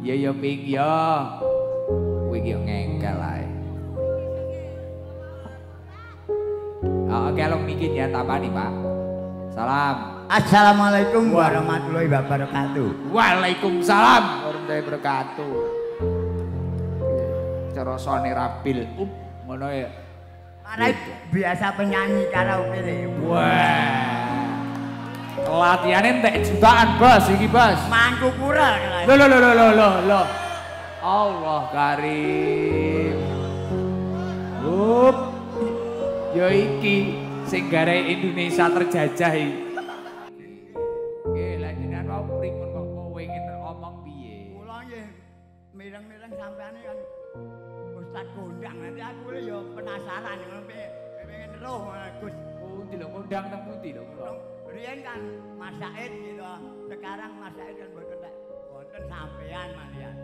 Ya ya ping ya. Kuwi ki ngengkel ae. Oke, lo bikin ya tambah nih, Pak. Salam. Assalamualaikum warahmatullahi wabarakatuh. Waalaikumsalam warahmatullahi wabarakatuh. Cara sone rapil ngono ya. Marai biasa penyanyi karaoke deh. Wah. Latihannya entek jutaan, Bos, iki, Bos. Mangku pura. Loh. Allah karim. Up. Yo iki sing garai Indonesia terjajah iki. Nggih, lha jenengan mau pripun kok pengen ngomong piye? Kula nggih mireng-mireng sampeyane kan Ustaz kondang nanti aku yo penasaran pengen roh Gus. Pundi lho kondang teng pundi lho kula? Riyen kan Mas Said gitu. Sekarang Mas Said kan boten sampean malian.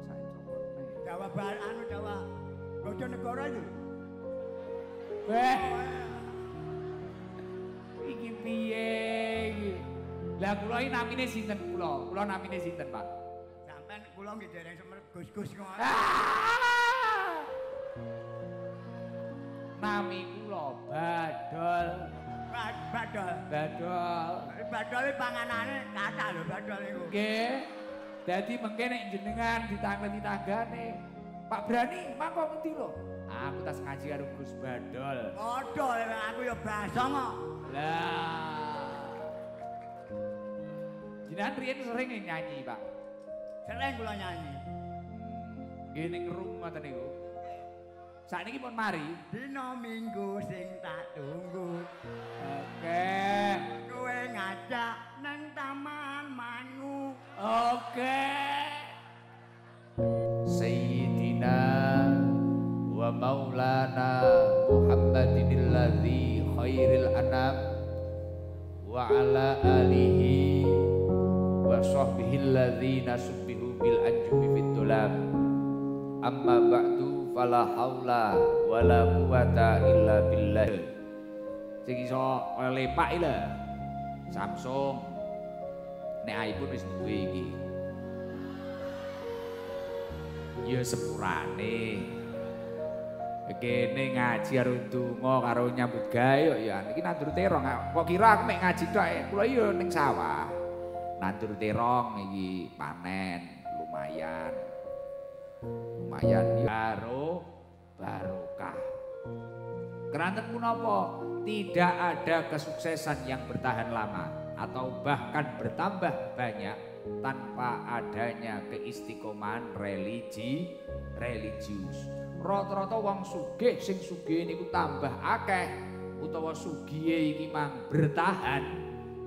Mas Said copot. Jawa Barat Jawa Bojonegoro itu. Weh. Iki piye iki? Lah kula iki namine sinten kula? Kula namine sinten, Pak? Sampeyan kula nggih dereng semer Gus-gus ngono. Nami kula Badol. Badol iki panganane kathah lho badol iku. Nggih. Dadi mengke nek jenengan ditangleti tanggane. Pak Brani, mangko ngendi lho? Aku tas ngaji karo Gus Badol. Padha aku ya basa kok. Lah. Jenengan riyen sering nyanyi, Pak? Sering kula nyanyi. Nggih ning rumah ngoten niku. Sakniki pun mari. Dina Minggu sing tak tunggu. Oke. Kowe ngajak nang taman mangu. Oke. Sayyidina wa maulana Muhammadinil ladzi khairil anam wa ala alihi wa sahbihil ladzina subbihu bil anjumi fid dulam. Amma ba'du fala haula wala quwata illa billah. Sing iso lepak iki lho. Samsung. Nek iPhone wis duwe iki. Ya sepurane. Kene ngaji karo donga karo nyambut gawe kok ya niki nandur terong. Kok kira aku mek ngaji tok kula ya ning sawah. Nandur terong iki panen lumayan. Lumayan karo barokah. Keranten punapa? Tidak ada kesuksesan yang bertahan lama atau bahkan bertambah banyak tanpa adanya keistiqomahan religius. Rata-rata wong sugih sing sugih niku tambah akeh utawa sugihe iki mang bertahan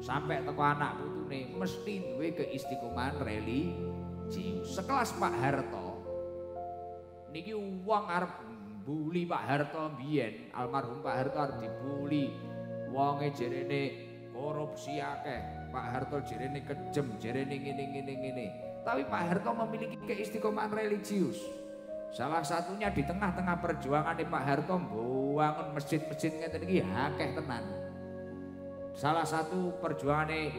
sampai teko anak putune mesti duwe keistiqomahan religius. Sekelas Pak Harto niki wong arep bully Pak Harto mbiyen, almarhum Pak Harto arep dibuli. Wonge jerene korupsi akeh, Pak Harto jerene kejem, jerene ngene. Tapi Pak Harto memiliki keistiqomahan religius. Salah satunya di tengah-tengah perjuangan Pak Harto mbangun masjid-masjid ngeten iki akeh tenan. Salah satu perjuangane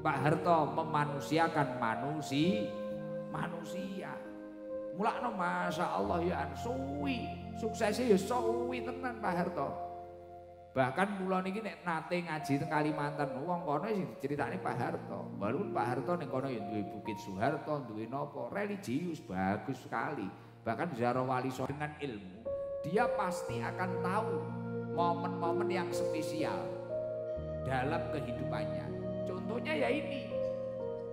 Pak Harto memanusiakan manusia. Mulakno Masya Allah ya suwi, suksesnya ya suwi tenan Pak Harto. Bahkan kula niki nek nate ngaji teng Kalimantan wong kono sing diceritani Pak Harto. Walaupun Pak Harto ning kono ya duwe Bukit Soeharto, duwe napa religius bagus sekali. Bahkan Zara Wali Songo dengan ilmu, dia pasti akan tahu momen-momen yang spesial dalam kehidupannya. Contohnya ya ini.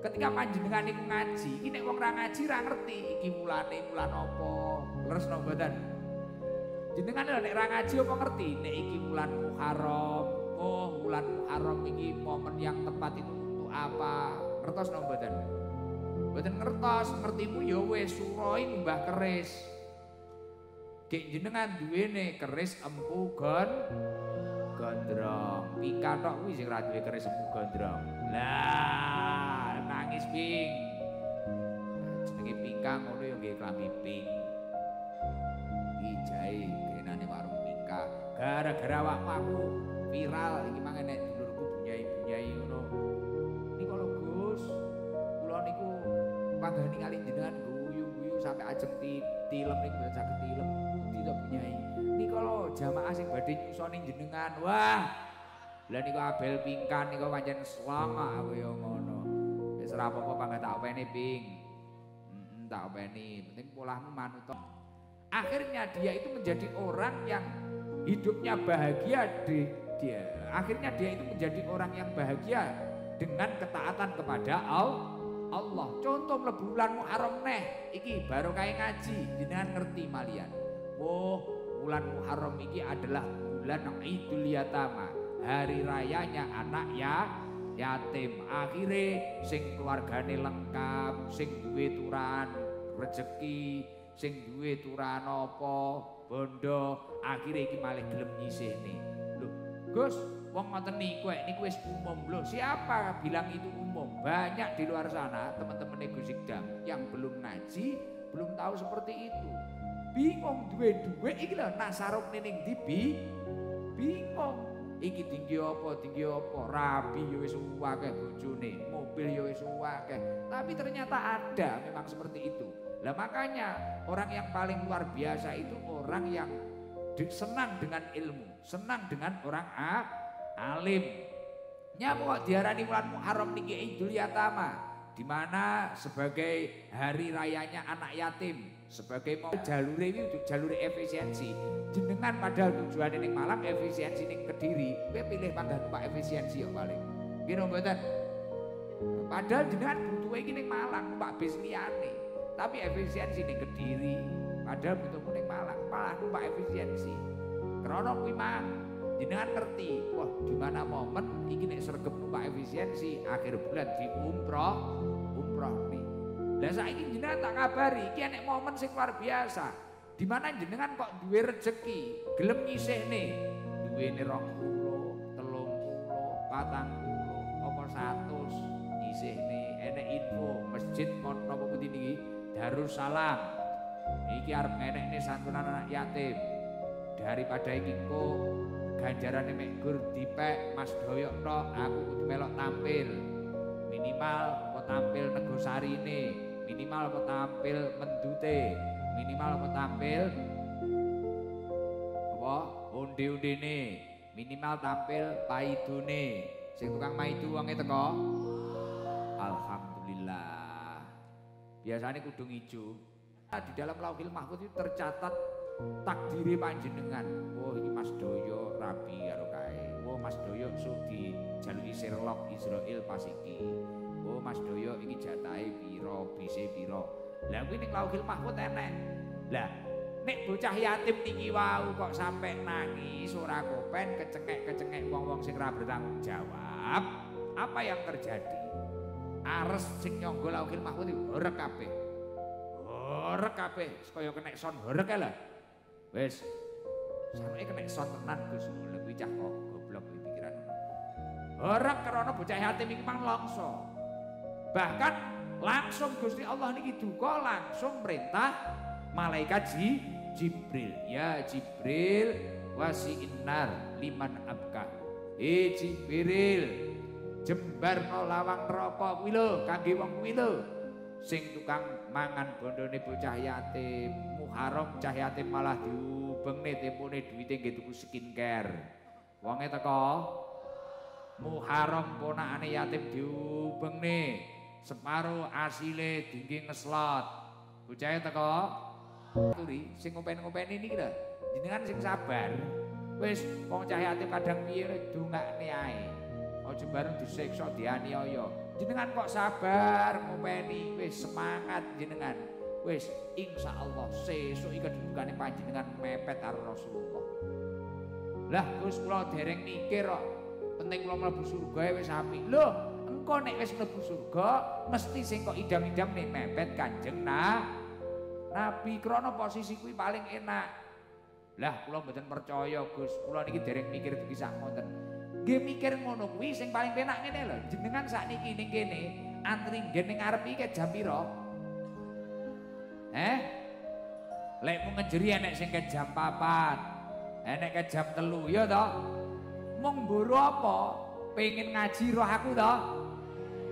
Ketika panjenengan niku ngaji, iki nek wong ra ngaji ra ngerti iki mulane mulan apa. Leres napa mboten? Jenengan nek ra ngaji apa ngerti nek iki bulan Muharram. Oh, bulan Muharram iki momen yang tepat itu untuk apa? Ngertos napa mboten? Mboten ngertos, ngertimu ya wis suroi mbah keris. Gek jenengan duwene keris empu gondrong. Pika tok kuwi sing ra duwe keris empu gondrong. Lah, nangis ping. Jenenge Pika ngono ya nggih klambi pink. Ijai kenane warung Pika. Gara-gara aku viral iki mangene dulurku bunyai-bunyai ngono. Niku lho Gus, kula niku pas panggani kali jenengan guyu-guyu sampai ajeng tilem niku mboten saged tilem. Pundi to Nyai? Nika lho jamaah sing badhe nyusoni jenengan. Wah. Lah niku abel pingkan niku pancen slama kaya ngono. Wis ora apa-apa panggah tak openi ping. Tak openi, penting polahmu manut. Akhirnya dia itu menjadi orang yang hidupnya bahagia akhirnya dia itu menjadi orang yang bahagia dengan ketaatan kepada Allah. Contoh mlebu bulan Muharram neh iki baru kayak ngaji jenengan ngerti malian. Oh, bulan Muharram iki adalah bulan Idul Yatama, hari rayanya anak yatim. Akhirnya sing keluargane lengkap, sing duwe turan rezeki, sing duwe turan apa bondo, akhirnya iki malih gelem nyisihne. Lho, Gus, wong ngoten niku wis umum lho. Siapa bilang itu umum? Banyak di luar sana teman-teman Gus Ikdam yang belum ngaji, belum tahu seperti itu. Bingung duwe iki lho nak sarupne ning ndi bingung. Iki tinggi apa, rabi ya wis akeh bojone, mobil ya wis akeh. Tapi ternyata ada memang seperti itu. Lah makanya orang yang paling luar biasa itu orang yang senang dengan ilmu, senang dengan orang alim. Nyapa kok diarani bulan Muharram niki Idul Yatama, di mana sebagai hari rayanya anak yatim, sebagai mau jalure ini jalur efisiensi. Jenengan padahal tujuan ning Malang, efisiensi ning Kediri, kowe pilih pangkat Pak efisiensi yo paling. Nggih mboten. Padahal jenengan butuh iki ning Malang, Pak bis liyane. Tapi efisiensi ning Kediri, padahal butuh ning Malang, malah Pak efisiensi. Krana kuwi mang jenengan ngerti, wah di mana momen iki nek sregep numpak efisiensi akhir bulan di umroh nih. Lah saiki jenengan tak kabari iki nek momen sing luar biasa. Di mana jenengan kok duwe rezeki, gelem nyisihne, duwene 20, 30, 40, apa 100 nyisihne. Enek info masjid napa pundi niki Darussalam. Iki arep enekne santunan anak yatim. Daripada iki kok ganjarane mek gur dipek Mas Doyok tok, aku kudu melok tampil. Minimal kok tampil negosarine, minimal kok tampil mendute, minimal kok tampil apa undi-undine, minimal tampil paidune. Sing tukang maidu wonge teko. Alhamdulillah. Biasanya kudu ijo. Di dalam Lauhil Mahfuz itu tercatat takdiri panjenengan. Oh ini Mas Doyo rabi karo kae. Oh Mas Doyo sok dijaluki Sherlock Israel pas iki. Oh Mas Doyo iki jatahe piro, bise piro. Lah kuwi ning Lauhil Mahfuz enek. Lah nek bocah yatim niki wau kok sampai nangis ora kopen kecengek-kecengek wong-wong sing ora bertanggung jawab, apa yang terjadi? Ares sing nyangga Lauhil Mahfuz iki horeg kabeh. Horeg kabeh, kaya kena son horeg kae lho. Wis sampe kena son tenan Gus lho kuwi cah kok goblok kuwi pikiran. Horeg karena bocah yatim iki mang longso. Bahkan langsung Gusti Allah niki duka langsung merintah malaikat Jibril. Ya Jibril wasi'in nar liman abka. Jibril jembarno lawang neraka kuwi lho kangge wong kuwi lho sing tukang mangan bondone bocah yatim. Muharram cah yatim malah diubengne tempone duwite nggih tuku skincare. Wonge teko Muharram ponakane yatim diubengne separo asile dingge ngeslot. Bocahe teko turi sing ngopen-ngopeni niki lho. Jenengan sing sabar. Wis wong cah yatim kadang piye dongakne ae. Aja bareng disiksa dianiaya. Jenengan kok sabar ngopeni, wis semangat jenengan. Wis insyaallah sesuk iki kedudukane panjenengan mepet karo Rasulullah. Lah Gus kula dereng mikir kok penting kula mlebu surga wis apik. Lho, engko nek wis mlebu surga mesti sing kok idam-idam nek mepet Kanjeng Nabi krana posisi kuwi paling enak. Lah kula mboten percaya Gus, kula niki dereng mikir dugi sak ngoten. Nggih mikir ngono kuwi sing paling penak ngene lho. Jenengan sakniki ning kene antri ngen ning ngarep iki jam pira? Lek mung ngejeri enek sing ke jam 4. Enek ke jam 3 ya to. Mung mburu apa? Pengen ngaji roh aku to.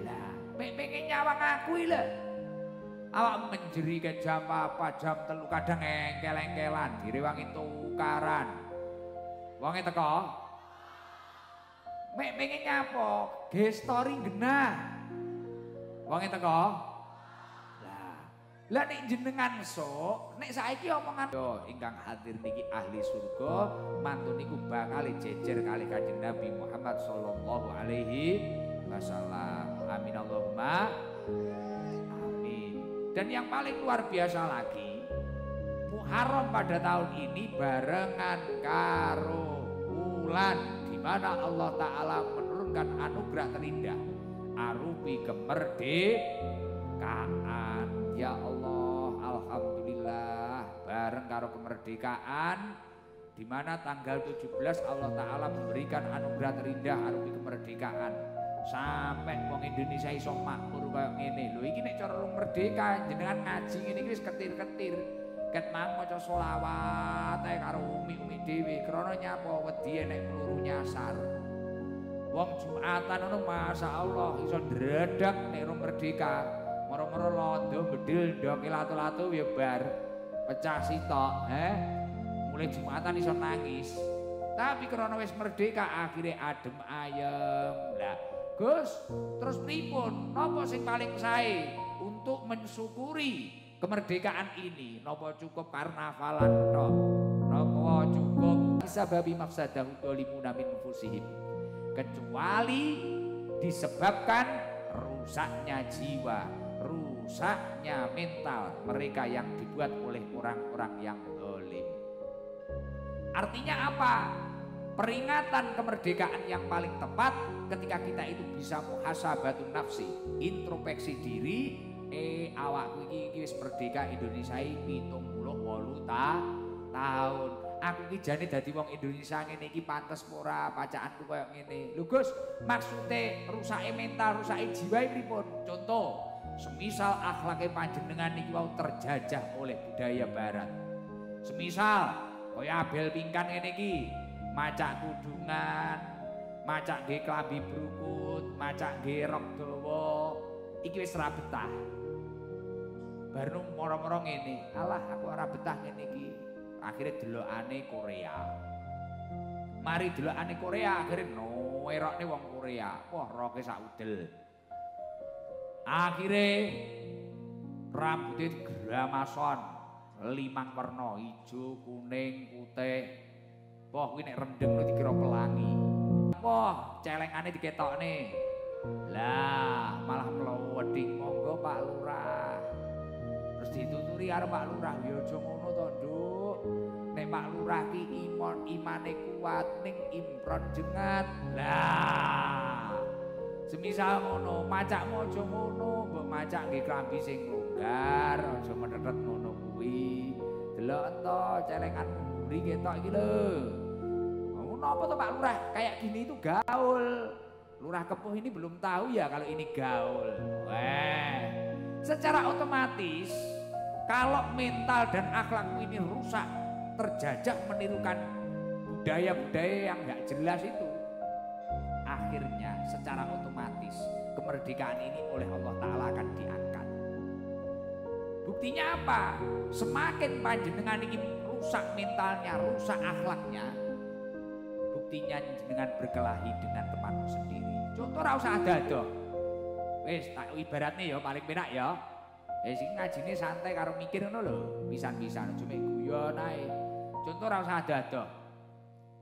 Lah, pengen nyawang aku lho. Awak menjeri ke jam apa, jam 3 kadang engkel-engkelan, direwangi tukaran. Wonge teko. Mek pengen nyapo, ge story genah. Wonge teko. Lah nek jenengan sok, nek saiki omongan yo ingkang hadir niki ahli surga, mantun niku bakal jejer kali Kanjeng Nabi Muhammad sallallahu alaihi wasallam. Amin Allahumma amin. Dan yang paling luar biasa lagi, Muharram pada tahun ini barengan karo bulan di mana Allah Ta'ala menurunkan anugerah terindah arupi kemerdekaan. Ya Allah, alhamdulillah bareng karo kemerdekaan di mana tanggal 17 Allah Ta'ala memberikan anugerah terindah arupi kemerdekaan. Sampai wong Indonesia iso makmur kaya ngene. Lho iki nek cara merdeka jenengan ngaji ngene iki wis ketir-ketir. Ket mang maca selawat ae karo umi-umi dhewe krana nyapa wedi nek peluru nyasar. Wong Jumatan ngono masyaallah iso ndredeg nek ro merdeka. Moro-moro londo bedil ndoke latu-latu ya bar pecah sitok, mulai Jumatan iso nangis. Tapi krana wis merdeka akhirnya adem ayem. Lah Gus, terus pripun? Napa sing paling sae untuk mensyukuri kemerdekaan ini? Napa cukup karnavalan tok? Napa cukup sababi mafsadahu dolimuna min nufusihim? Kecuali disebabkan rusaknya jiwa, rusaknya mental mereka yang dibuat oleh orang-orang yang dolim. Artinya apa? Peringatan kemerdekaan yang paling tepat ketika kita itu bisa muhasabatun nafsi, introspeksi diri, awakku iki wis merdeka Indonesia 78 tahun. Aku iki jane dadi wong Indonesia ngene iki pantes ora pacaanku koyo ngene. Lho Gus, maksude rusake mental, rusake jiwa pripun? Contoh, semisal akhlake panjenengan niki wau terjajah oleh budaya barat. Semisal kaya Abel Pingkan ngene iki, macak kudungan, macak nggih klambi brukut, macak nggih rok dawa, iki wis ora betah. Baru moro-moro ngene, alah aku ora betah ngene iki. Akhirnya delokane Korea. Mari delokane Korea akhirnya werokne wong Korea. Wah, roke sak udel. Akhirnya rambutnya gramason 5 warna, ijo, kuning, putih. Wah, kuwi nek rendeng lu dikira pelangi. Wah, celengane diketokne. Lah, malah mloweding monggo Pak Lurah. Terus dituturi karo Pak Lurah, ya aja ngono to, Nduk. Nek Pak Lurah ki imane kuat ning impron jengat. Lah. Semisal ngono, macakmu aja ngono, mbok macak nggih klambi sing longgar, aja menethet ngono kuwi. Delok ento celenganmu mburi ketok iki lho. Napa to Pak Lurah? Kayak gini itu gaul. Lurah Kepuh ini belum tahu ya kalau ini gaul. Wah. Secara otomatis kalau mental dan akhlakmu ini rusak, terjajah menirukan budaya-budaya yang nggak jelas itu, akhirnya secara otomatis kemerdekaan ini oleh Allah Ta'ala akan diangkat. Buktinya apa? Semakin panjenengan ini rusak mentalnya, rusak akhlaknya, buktinya dengan berkelahi dengan temanmu sendiri. Contoh ora usah ada-ada. Wis tak ibaratnya ya paling penak ya. Sing ngajine santai karo mikir ngono lho, pisan-pisan aja mek guyon ae. Contoh ora usah ada-ada.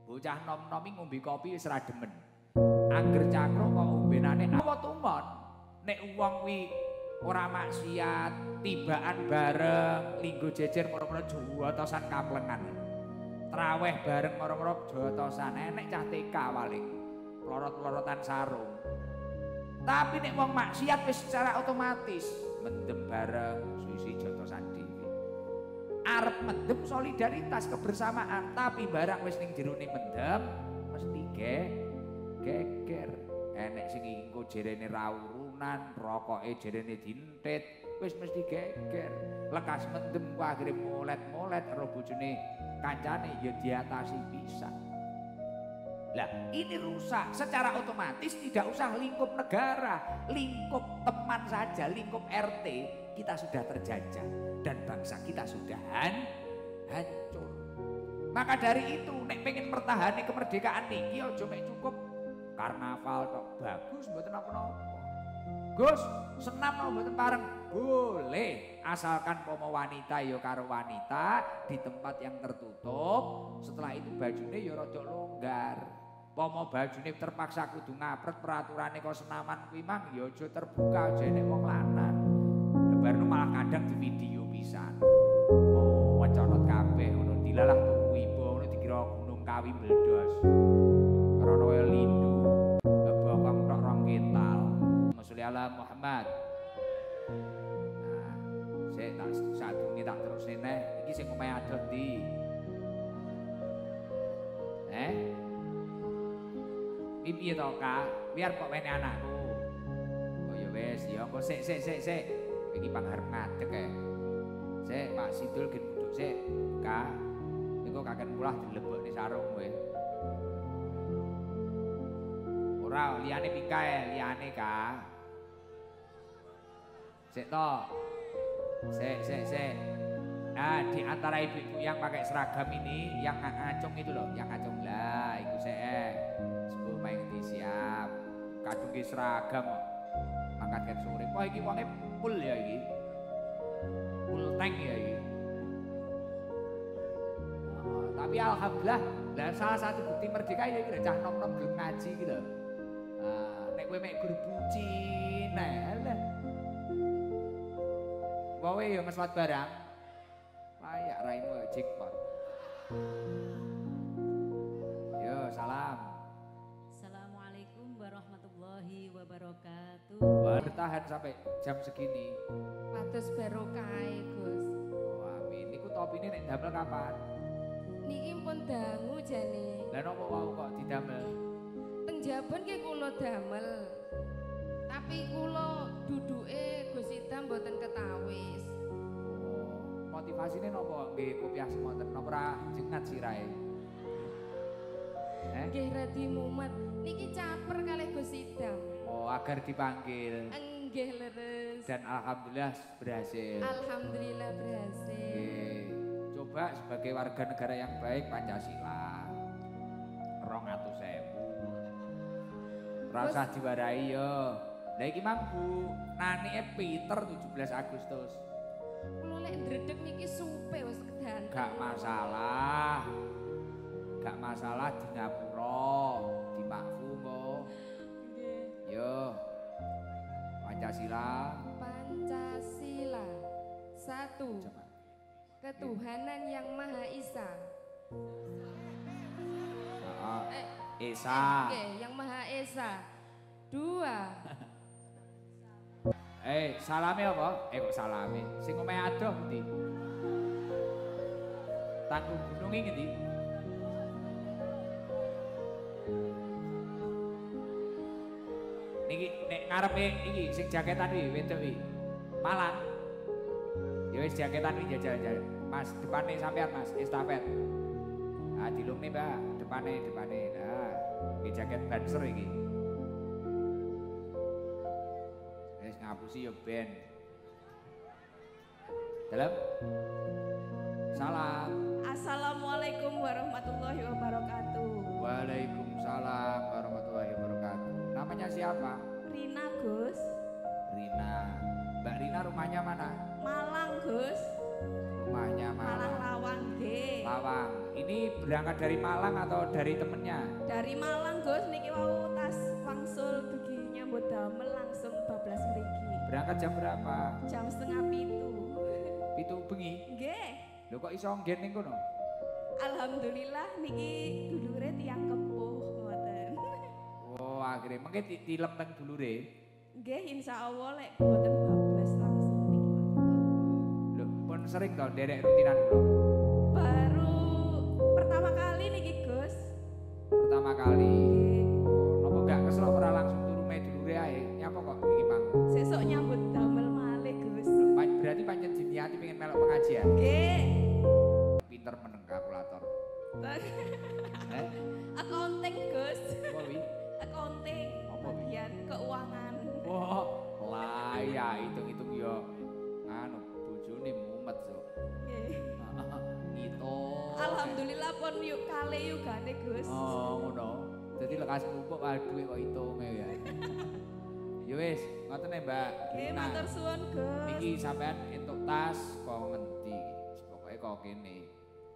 Bocah nom-nomi ngombe kopi wis ra demen. Angger cakro kok ombenane apa tumon. Nek wong kuwi ora maksiat, tibaan bareng, linggo jejer moro-moro jotosan kaplengan. Traweh bareng moro-moro jotosan enek cah TK paling. Plorot-plorotan sarung. Tapi nek wong maksiat wis secara otomatis mendem bareng suwi jotosan dhewe. Arep mendem solidaritas kebersamaan, tapi barang wis ning jerone mendem mesti geger. Enek sing engko jerene ra urunan, rokoke jerene dintet, wis mesti geger. Lekas mendem ku akhire molet-molet karo bojone kancane ya diatasi bisa. Lah ini rusak, secara otomatis tidak usah lingkup negara, lingkup teman saja, lingkup RT kita sudah terjajah dan bangsa kita sudah hancur. Maka dari itu nek pengen pertahani kemerdekaan niki aja mek cukup karnaval tok, bagus mboten apa-apa. Gus, senam no mboten pareng, boleh asalkan pomo wanita ya karo wanita di tempat yang tertutup. Setelah itu bajune ya rada longgar. Pomo bajune terpaksa kudu ngapret peraturane kok senaman kuwi mang ya aja terbuka aja nek wong lanang. Barno malah kadang di video pisan. Oh, wacanot kabeh ngono dilalah tuku ibu ngono dikira gunung kawi meledos. Karena wae lindu. Bokong tok rong kental. Sholli ala Muhammad. Nah, saya tak sadurunge tak terusne neh iki sing omahe adoh ndi? Piye to, Kak? Biar kok mene anakku. Oh ya wis, ya engko sik. Iki pangharep ngadeg kae. Sik, Pak Sidul gen duduk sik. Kak, niku kakek mulah dilebokne sarung kowe. Ora liyane pikae, liyane, Kak. Sik to. Sik. Nah, di antara ibu-ibu yang pakai seragam ini, yang ngacung itu loh, yang ngacung lah, iku sik. Sebelum main siap, kadung ki seragam, angkat ket sore. Wah, iki wonge full ya iki, full tank ya iki. Oh, tapi alhamdulillah, dan salah satu bukti merdeka ya iki cah nom-nom gelem ngaji gitu. Nek kowe mek guru bucin, nah. Kowe yo ngeswat barang. Layak raimu jackpot. Yo, salam. Assalamualaikum warahmatullahi wabarakatuh. Bertahan sampai jam segini. Patus barokah Gus. Oh, amin. Niku topine nek damel kapan? Niki pun dangu jane. Lah napa wau kok didamel? Teng Jabon ki kula damel. Tapi kula duduke Gus Idam mboten ketawis. Motivasine napa nggih kopiah semonten napa ora jengat sirahe? Nggih radi mumet. Niki caper kalih Gus Idam. Oh, agar dipanggil. Nggih leres. Dan alhamdulillah berhasil. Alhamdulillah berhasil. Nggih. Coba sebagai warga negara yang baik Pancasila. 200.000. Ora usah diwarai yo. Lah iki mang Bu, nanike Peter 17 Agustus. Kula lek ndredeg niki supe wis kedan. Gak masalah. Gak masalah di ngapura, di makfumo. Nggih. Yo. Pancasila. Pancasila. 1. Coba. Ketuhanan yang Maha Esa. Esa. Oke, yang Maha Esa. 2. Salame apa? Kok salame? Sing omahe adoh endi? Tanggung gunung iki ngendi? Niki nek ngarepe iki sing jaketan iki wedok iki. Malang. Ya wis jaketan iki jajal. Mas, depane sampean Mas, estafet. Ah dilumne, Mbak, depane. Nah, iki jaket banser iki. Ngapusi ya ben. Dalam. Salam. Assalamualaikum warahmatullahi wabarakatuh. Waalaikumsalam warahmatullahi wabarakatuh. Namanya siapa? Rina Gus. Rina. Mbak Rina rumahnya mana? Malang Gus. Rumahnya Malang Malang. Lawang G. Lawang. Ini berangkat dari Malang atau dari temennya? Dari Malang Gus niki wau tas wangsul dugi nyambut damel langsung bablas mriki. Berangkat jam berapa? Jam 6:30. 7 bengi. Nggih. Lho kok iso nggen ning kono? Alhamdulillah niki dulure tiyang kepuh ngoten. Oh, akhirnya mengke tilem nang dulure. Nggih insyaallah lek mboten bablas langsung niki. Lho, pun sering to nderek rutinan kula. Baru pertama kali niki Gus. Pertama kali. Nggih. Oh, napa gak kesel ora langsung turu me dulure ae? Nyapa kok iki Mang? Sesuk nyambut damel malih Gus. Berarti pancen diniati pengen melok pengajian. Nggih. Pinter meneng kalkulator. Eh, Accounting, Gus. apa wi? Accounting. Apa, Wi? Bagian keuangan. Wah, lah ya hitung-hitung yo. Anu bojone mumet so. Nggih. Gitu. Alhamdulillah pun yuk kali yugane, Gus. Oh, ngono. Dadi lekas numpuk karo dhuwit kok hitunge ya. Ya wis, ngoten ya, Mbak. Nggih, Lina. matur suwun, Gus. Niki sampean entuk tas kok ngendi? Pokoke kok kene.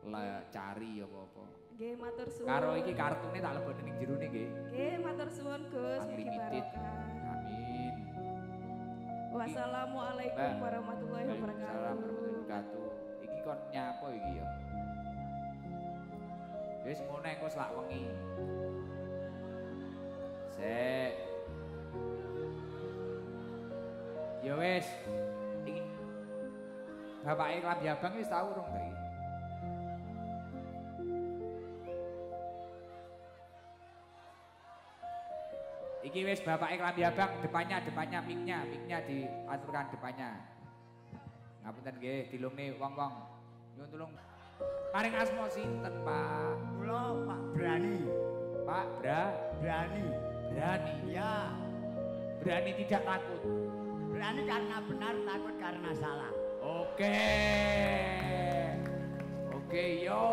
Lah cari apa-apa. Nggih, matur suwun. Karo iki kartune tak lebokne ning jerone nggih. Nggih, matur suwun, Gus. Niki Unlimited. barokah. Amin. Wassalamualaikum Mbak. warahmatullahi Waalaikumsalam wabarakatuh. warahmatullahi wabarakatuh. Iki kon nyapa iki ya? Wis ngono engko selak wengi. Sik. Ya wis. Iki bapake Klambi Abang wis tau urung ta iki? Iki wis bapake Klambi Abang, depannya mic-nya diaturkan depannya. Ngapunten nggih, dilungne wong-wong. Nyuwun tulung. Paring asma sinten, Pak? Kula Pak Brani. Pak Brani. Berani. Ya, Berani tidak takut. berani karena benar, takut karena salah. Oke. Oke, yo.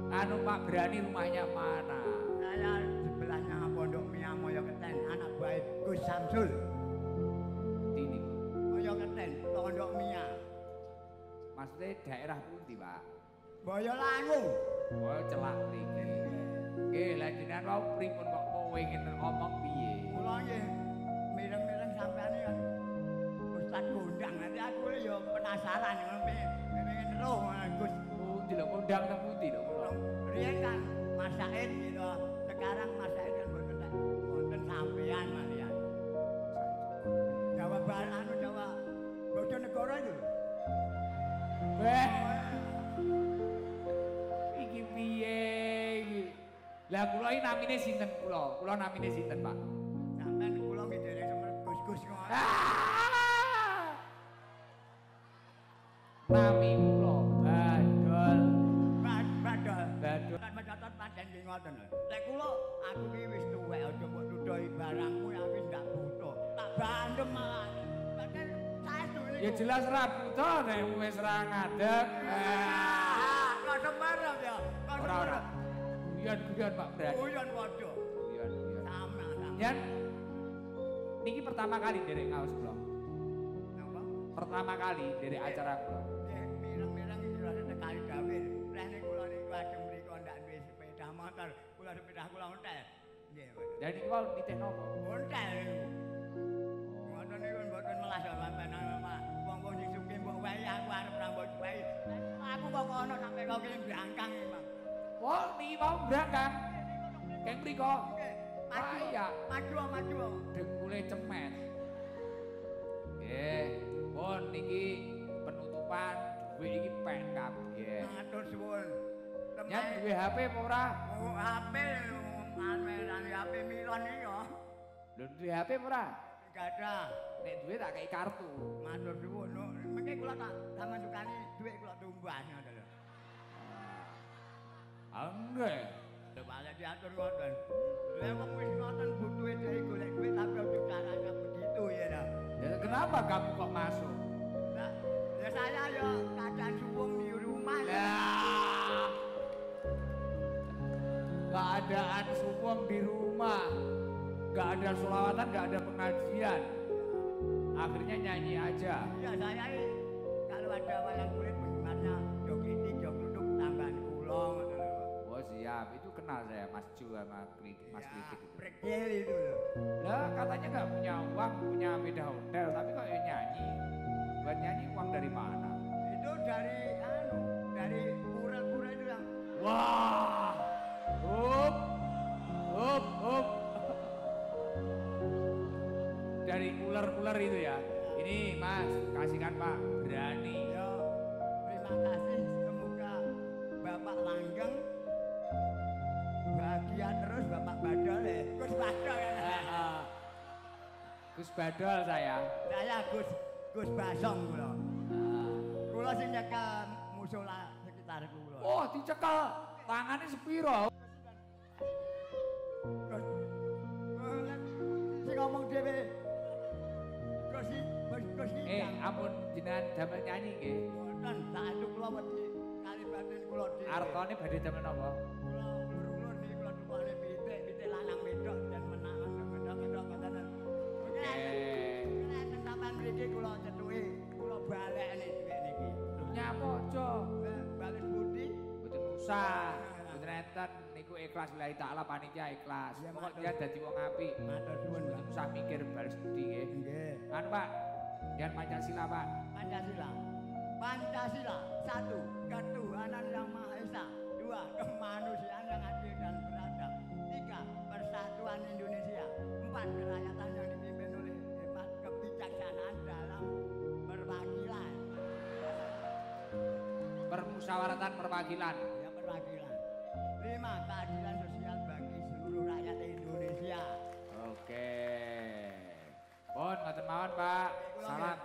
Anu Pak Berani rumahnya mana? Saya sebelahnya Pondok Mia Moyo Keten, anak baik Gus Samsul. Ini. Moyo Keten, Pondok Mia. Maksudnya daerah pundi, Pak? Boyolangu. Oh, celak mriki. Nggih, lha jenengan wau pripun kok kowe ngene ngomong piye? Kula nggih mireng-mireng sampean iki kan Ustaz Gondang. Nanti aku ya penasaran pengen roh Gus. Pundi lho kondang teng pundi lho kula? Riyen kan Mas Said gitu. Sekarang Mas Said kan wonten sampean malian. Jawa Barat Jawa Bojonegoro itu. Beh. Iki piye iki? Lah kula iki namine sinten kula? Kula namine sinten, Pak? Sampean kula nggih dereng semer Gus-gus ngono. Nami kula Badol. Badol. Badol. Kan mencatat pancen nggih ngoten lho. Lek kula aku ki wis tuwek aja mbok nuduhi barangmu aku ndak butuh. Tak bandem malah. Pancen saestu niku. Ya jelas ra buta nek wis ra ngadeg. Kok semarang ya. Ora. Guyon Pak Brani. Uyon padha. Guyon. Sama. Yan niki pertama kali derek ngaos kula. Napa? Pertama kali derek acara kula. Nggih, mireng-mireng iki lho sekali gawe. Lah niku kula niku ajeng mriko ndak duwe sepeda motor. Kula sepeda kula ontel. Nggih. Dan niki wau nitih napa? Ontel niku. Ngoten niku mboten melas sampean nama. Wong-wong sing sugih mbok wae aku arep rambut wae. Aku kok ono sampe kok kene brangkang iki, Mang. Wah, niki mau berangkat. Keng mriko. Maju. Dengkule cemet. Nggih, pun niki penutupan duwe iki pen kabeh. Matur suwun. Nyan duwe HP apa ora? Oh, HP anu HP Milon iki yo. Lho duwe HP apa ora? Enggak ada. Nek duwe tak kei kartu. Matur suwun. Mengke kula tak sampean sukani dhuwit kula tumbas ngoten lho. Nggih. Lha malah diatur ngoten. Lah wong wis ngoten butuhe dhewe golek duit tapi ojo caranya begitu ya dah. Ya kenapa kamu kok masuk? Nah, ya saya ya keadaan suwung di rumah ya. Lah. Keadaan suwung di rumah. Gak ada sholawatan, gak ada pengajian. Akhirnya nyanyi aja. Ya saya ini kalau ada wayang kulit penggemarnya jog kritik, jog duduk tambahan kula ngoten lho. Oh siap, itu kenal saya Mas Ju sama Mas Kritik itu. Prekil itu loh. Lah katanya nggak punya uang, punya beda hotel, tapi kok ya nyanyi. Buat nyanyi uang dari mana? Itu dari pura-pura itu yang Wah, up. Dari ular-ular itu ya. Ini Mas, kasihkan Pak, berani. ya terima kasih semoga Bapak langgeng bahagia terus Bapak Badol ya. Gus Badol ya. Gus Badol saya. Saya Gus Basong kula. Kula sing nyekel musola sekitar kula. Oh, dicekel. Tangane sepiro? Sing ngomong dhewe. Gosi. Ampun jenengan damel nyanyi nggih. Mboten, saadu kula wedi kali batin kula dhewe. Artone badhe damel napa? Kula ulur-ulur niki kula tukane pitik lanang wedok dan menang wedok-wedok ngoten. Oke. Nek sampean mriki kula cethuki, kula balekne dhuwit niki. Nyapa aja? Balik budi. Mboten usah. Mboten enten niku ikhlas lillahi taala panitia ikhlas. Pokok dia dadi wong apik. Matur suwun, Pak. Mboten usah mikir balas budi nggih. Nggih. Anu Pak, yang Pancasila Pak. Pancasila. Pancasila, 1. Ketuhanan yang Maha Esa. 2. Kemanusiaan yang adil dan beradab. 3. Persatuan Indonesia. 4. Kerakyatan yang dipimpin oleh hebat kebijaksanaan dalam perwakilan. Permusyawaratan perwakilan. Ya, perwakilan. 5. Keadilan sosial bagi seluruh rakyat Indonesia. Oke. Pun ngoten mawon Pak. Salam.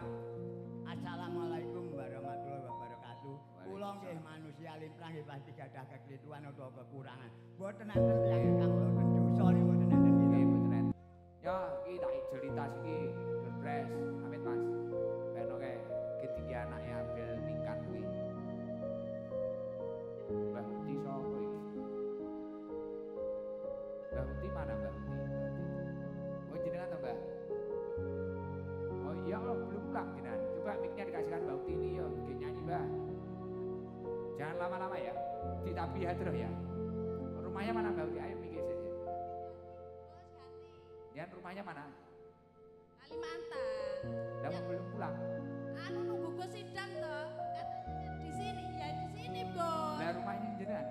Assalamualaikum warahmatullahi wabarakatuh. Kula nggih manusia limrah nggih pasti gadah keklituan utawa kekurangan. Mboten enten tiyang ingkang mboten dosa nggih mboten enten Nggih gitu. mboten enten. Ya, iki tak cerita iki Durpres, amit Mas. Ben oke, ketinggi anake Abel tingkat kuwi. Mbah Uti sapa iki? Mbah Uti mana Mbah Uti? Oh jenengan to, Mbah? Oh iya Allah belum pulang jenengan. Coba mic-nya dikasihkan Mbah Uti ini ya, nggih nyanyi Mbah. Jangan lama-lama ya. Ditabihat terus ya. Rumahnya mana Mbah Uti? Ayo mikir saja. Dan rumahnya mana? Kalimantan. Lah kok belum pulang. Anu nunggu Gus sidang toh. Katanya di sini, ya di sini, Bos. Lah rumahnya jenengan.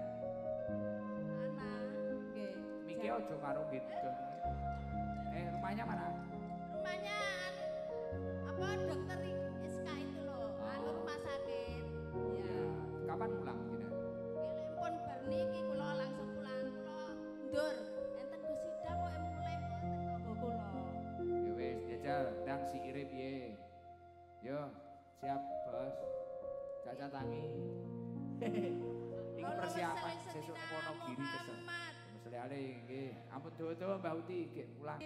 Mana? Nggih. Mikir ojo karo gitu. Rumahnya mana? Rumahnya anu apa dokter SK itu loh. Anu rumah sakit. Ya. Kapan pulang jenengan? Nggih pun bar niki kula langsung pulang. Kula ndur. Enten Gus sidang kok mulai mboten kanggo kula. Ya wis, jajal ndang sikire piye? Yo, siap, Bos. Caca tangi. Iki persiapan sesuk Wonogiri kesel. Mesthi ale nggih. Ampun dawa-dawa Mbah Uti nggih pulang.